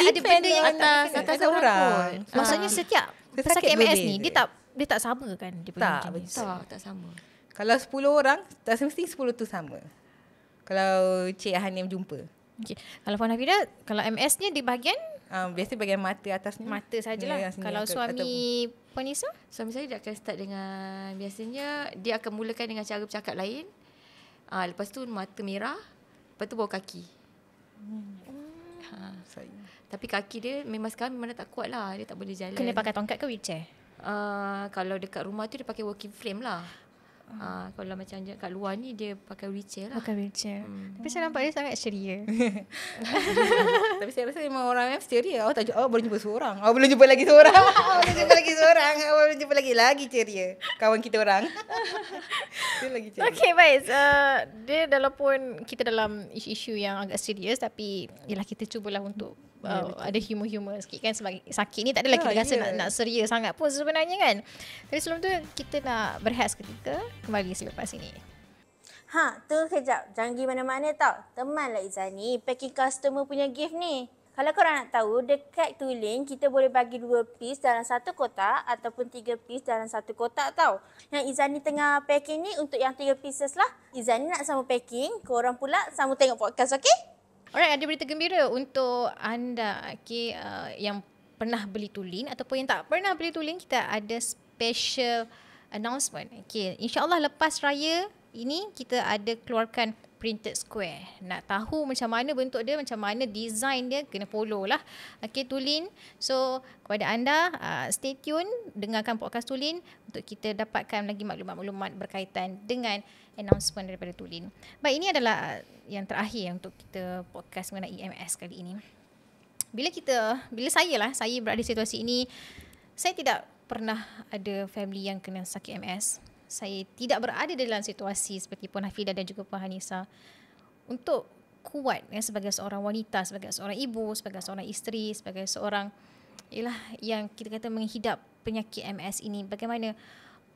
ada benda yang
atas orang.
Maksudnya setiap pesakit MS ni dia tak sama kan dia punya jenis.
Tak sama.
Kalau 10 orang tak semesti 10 tu sama. Kalau Cik Hanim jumpa.
Okay. Kalau Puan Hafidah, kalau MS ni di bahagian
biasa bahagian mata atas ni.
Mata sajalah. Kalau suami Puan Nisa?
Suami saya dia akan start dengan, biasanya dia akan mulakan dengan cara bercakap lain. Lepas tu mata merah, lepas tu bawah kaki. Tapi kaki dia memang sekarang memang dah tak kuat lah. Dia tak boleh jalan.
Kena pakai tongkat ke wheelchair?
Kalau dekat rumah tu dia pakai walking frame lah. Kalau macam kat luar ni dia pakai wheelchair lah.
Tapi saya nampak dia sangat ceria.
Tapi saya rasa memang orang yang ceria. Boleh jumpa seorang. Belum jumpa lagi seorang. Belum jumpa lagi ceria. Kawan kita orang. Dia lagi ceria.
Okay, baik. Dia walaupun kita dalam isu-isu yang agak serius, tapi yalah kita cubalah untuk ada humor-humor sikit kan. Sebab sakit ni tak adalah kita rasa nak serius sangat pun sebenarnya kan. Tapi sebelum tu kita nak berehat seketika. Kembali selepas ini.
Tu kejap. Jangan pergi mana-mana tau. Temanlah Izani packing customer punya gift ni. Kalau korang nak tahu, dekat Tulen kita boleh bagi 2 piece dalam satu kotak ataupun 3 piece dalam satu kotak tau. Yang Izani tengah packing ni untuk yang 3 pieces lah. Izani nak sama packing, korang pula sama tengok podcast, okey?
Alright, ada berita gembira untuk anda yang pernah beli Tulen ataupun yang tak pernah beli Tulen. Kita ada special announcement. Okay, InsyaAllah lepas raya ini kita ada keluarkan printed square. Nak tahu macam mana bentuk dia, macam mana design dia, kena follow lah. Okay, Tulen. So, kepada anda, stay tune, dengarkan podcast Tulen untuk kita dapatkan lagi maklumat-maklumat berkaitan dengan announcement daripada Tulin. Baik, ini adalah yang terakhir untuk kita podcast mengenai EMS kali ini. Bila saya berada di situasi ini, saya tidak pernah ada family yang kena sakit MS. Saya tidak berada dalam situasi seperti Puan Hafidah dan juga Puan Hanisa. Untuk kuat sebagai seorang wanita, sebagai seorang ibu, sebagai seorang isteri, sebagai seorang yang kita kata menghidap penyakit MS ini, bagaimana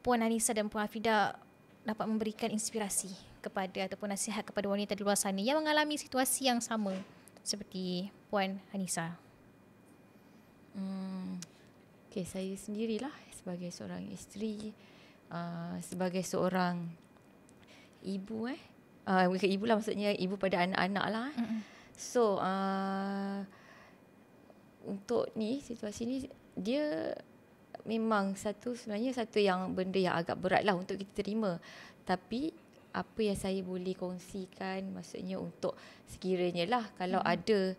Puan Hanisa dan Puan Hafidah dapat memberikan inspirasi kepada ataupun nasihat kepada wanita di luar sana yang mengalami situasi yang sama seperti Puan Hanisa?
Okay, saya sendirilah sebagai seorang isteri, sebagai seorang ibu bukan ibu lah, maksudnya ibu pada anak-anak lah. So untuk situasi ni dia memang sebenarnya satu benda yang agak berat lah untuk kita terima. Tapi apa yang saya boleh kongsikan, maksudnya untuk sekiranya lah kalau ada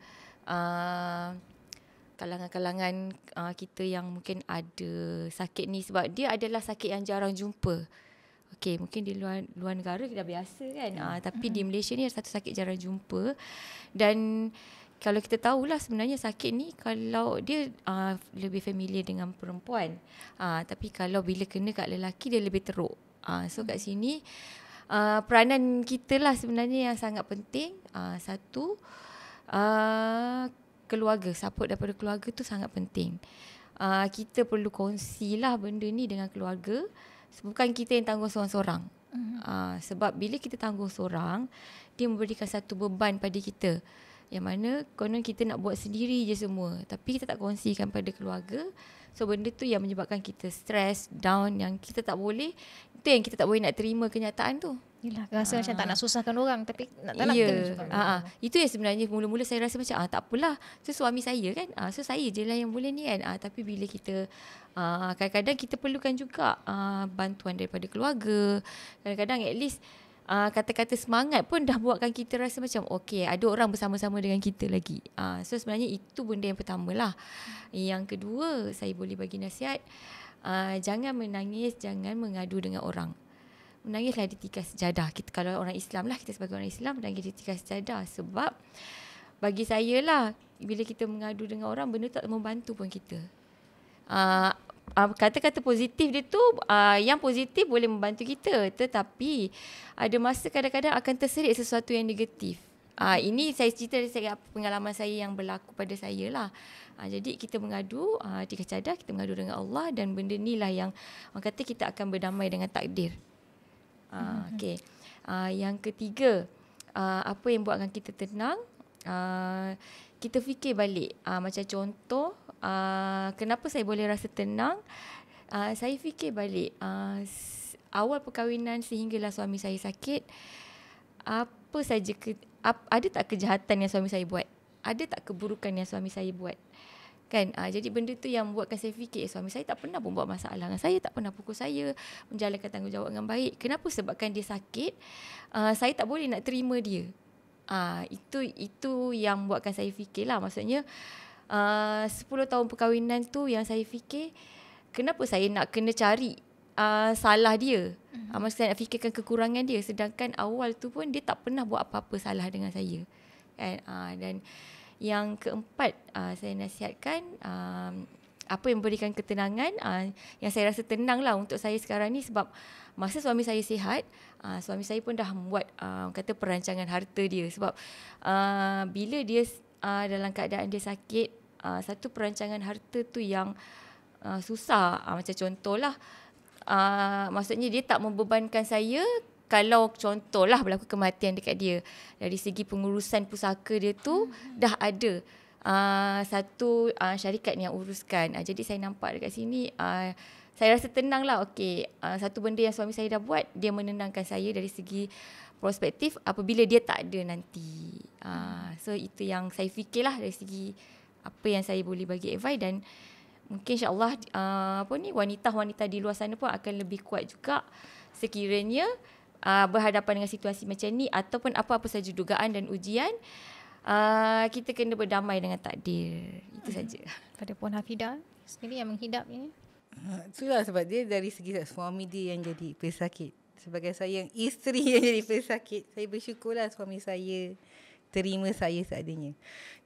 kalangan-kalangan kita yang mungkin ada sakit ni, sebab dia adalah sakit yang jarang jumpa. Okey, mungkin di luar negara dah biasa kan, tapi di Malaysia ni satu sakit jarang jumpa. Dan kalau kita tahulah sebenarnya sakit ni kalau dia lebih familiar dengan perempuan, tapi kalau bila kena kat lelaki dia lebih teruk. So kat sini peranan kita lah sebenarnya yang sangat penting. Satu, keluarga, support daripada keluarga tu sangat penting. Kita perlu kongsilah benda ni dengan keluarga. Bukan kita yang tanggung seorang-seorang. Sebab bila kita tanggung seorang, dia memberikan satu beban pada kita, yang mana konon kita nak buat sendiri je semua, tapi kita tak kongsikan pada keluarga. So benda tu yang menyebabkan kita stres, down, yang kita tak boleh. Itu yang kita tak boleh nak terima kenyataan tu.
Yelah, rasa macam tak nak susahkan orang, tapi tak nak kena juga.
Itu yang sebenarnya mula-mula saya rasa macam tak apalah, so suami saya kan, so saya je lah yang boleh ni kan. Tapi bila kita kadang-kadang kita perlukan juga bantuan daripada keluarga. Kadang-kadang at least kata-kata semangat pun dah buatkan kita rasa macam okay, ada orang bersama-sama dengan kita lagi. So sebenarnya itu benda yang pertama lah. Yang kedua, saya boleh bagi nasihat, jangan menangis, jangan mengadu dengan orang. Menangislah di tikar sejadah. Kita kalau orang Islam lah, kita sebagai orang Islam menangis di tikar sejadah. Sebab bagi saya lah, bila kita mengadu dengan orang, benda tak membantu pun kita. Kata-kata positif dia tu, yang positif boleh membantu kita, tetapi ada masa kadang-kadang akan terserit sesuatu yang negatif. Ini saya cerita dari pengalaman saya yang berlaku pada saya lah. Jadi kita mengadu, tikar sejadah, kita mengadu dengan Allah, dan benda ni lah yang orang kata kita akan berdamai dengan takdir. Okay. Yang ketiga, apa yang buatkan kita tenang, kita fikir balik. Macam contoh, kenapa saya boleh rasa tenang, saya fikir balik awal perkahwinan sehinggalah suami saya sakit, apa saja ada tak kejahatan yang suami saya buat, ada tak keburukan yang suami saya buat kan. Jadi benda tu yang buatkan saya fikir, suami saya tak pernah pun buat masalah dengan saya, tak pernah pukul saya, menjalankan tanggungjawab dengan baik. Kenapa? Sebabkan dia sakit, saya tak boleh nak terima dia. Itu yang buatkan saya fikirlah. Maksudnya 10 tahun perkahwinan tu yang saya fikir, kenapa saya nak kena cari salah dia. Maksudnya saya nak fikirkan kekurangan dia, sedangkan awal tu pun dia tak pernah buat apa-apa salah dengan saya kan. Dan yang keempat, saya nasihatkan apa yang memberikan ketenangan, yang saya rasa tenang lah untuk saya sekarang ni, sebab masa suami saya sihat, suami saya pun dah membuat kata perancangan harta dia. Sebab bila dia dalam keadaan dia sakit, satu perancangan harta tu yang susah. Macam contohlah, maksudnya dia tak membebankan saya kalau contohlah berlaku kematian dekat dia. Dari segi pengurusan pusaka dia tu dah ada satu syarikat yang uruskan. Jadi saya nampak dekat sini, saya rasa tenang lah. Okay, satu benda yang suami saya dah buat, dia menenangkan saya dari segi prospektif apabila dia tak ada nanti. So itu yang saya fikirlah dari segi apa yang saya boleh bagi advice. Dan mungkin insyaAllah wanita-wanita di luar sana pun akan lebih kuat juga sekiranya berhadapan dengan situasi macam ni, ataupun apa-apa saja dugaan dan ujian, kita kena berdamai dengan takdir. Itu saja.
Pada Puan Hafidah sendiri yang menghidap ini,
itulah sebab dia dari segi suami dia yang jadi pesakit. Sebagai saya isteri yang jadi pesakit, saya bersyukurlah suami saya terima saya seadanya.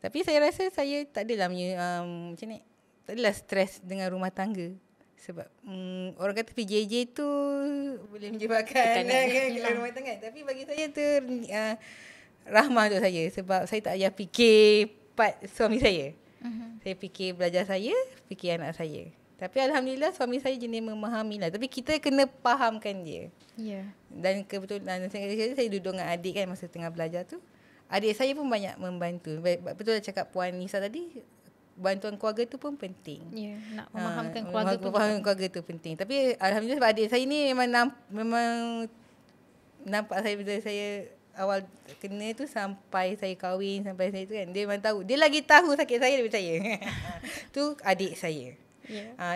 Tapi saya rasa saya tak adalah macam ni, tak adalah stres dengan rumah tangga. Sebab orang kata PJJ tu boleh menyebabkan kan, rumah tangga. Tapi bagi saya tu rahmah untuk saya. Sebab saya tak payah fikir part suami saya. Saya fikir belajar saya, fikir anak saya. Tapi Alhamdulillah suami saya jenis memahami lah. Tapi kita kena fahamkan dia. Dan kebetulan saya duduk dengan adik kan masa tengah belajar tu. Adik saya pun banyak membantu. Betul lah cakap Puan Nisa tadi, bantuan keluarga tu pun penting.
Nak memahamkan keluarga pun
memahami keluarga tu penting. Tapi Alhamdulillah sebab adik saya ni memang nampak saya bila saya awal kena tu sampai saya kahwin, sampai saya tu kan, dia memang tahu. Dia lagi tahu sakit saya daripada saya. Tu adik saya.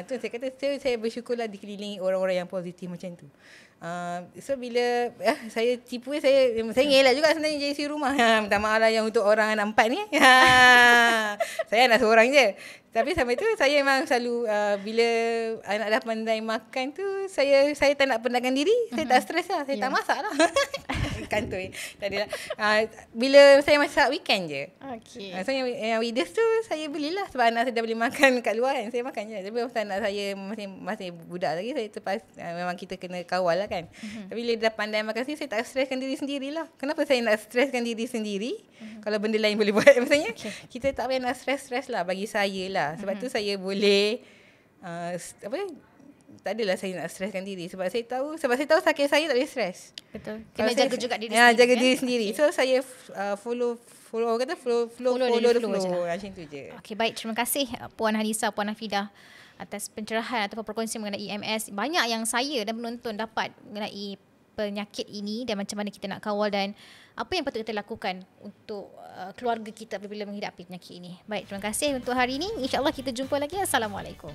Tu saya kata saya bersyukurlah dikelilingi orang-orang yang positif macam tu. So bila saya tipu, saya ngelak juga sebenarnya jadi isi rumah. Minta maaf lah yang untuk orang anak 4 ni. Saya anak seorang je. Tapi sampai tu saya memang selalu bila anak dah pandai makan tu, saya tak nak pendagkan diri. Saya tak stres lah. Saya tak masak lah. Kantoi. Tak adalah. Bila saya masak weekend je. So yang weekdays tu saya belilah. Sebab anak saya dah boleh makan kat luar kan. Saya makan je. Tapi masa anak saya masih budak lagi, saya memang kita kena kawal lah kan. Tapi bila dia dah pandai makan sendiri, saya tak streskan diri sendirilah. Kenapa saya nak streskan diri sendiri kalau benda lain boleh buat? Maksudnya kita tak payah nak stres lah bagi saya lah. Sebab tu saya boleh tak adalah saya nak streskan diri sebab saya tahu sakit saya tak boleh stres.
Betul. Kena jaga juga diri sendiri.
Jaga diri sendiri. So saya follow the flow macam tu je.
Okey, baik, terima kasih Puan Hanisa, Puan Hafidah atas pencerahan ataupun perkongsian mengenai EMS. Banyak yang saya dan penonton dapat mengenai penyakit ini dan macam mana kita nak kawal dan apa yang patut kita lakukan untuk keluarga kita apabila menghadapi penyakit ini. Baik, terima kasih untuk hari ini. InsyaAllah kita jumpa lagi. Assalamualaikum.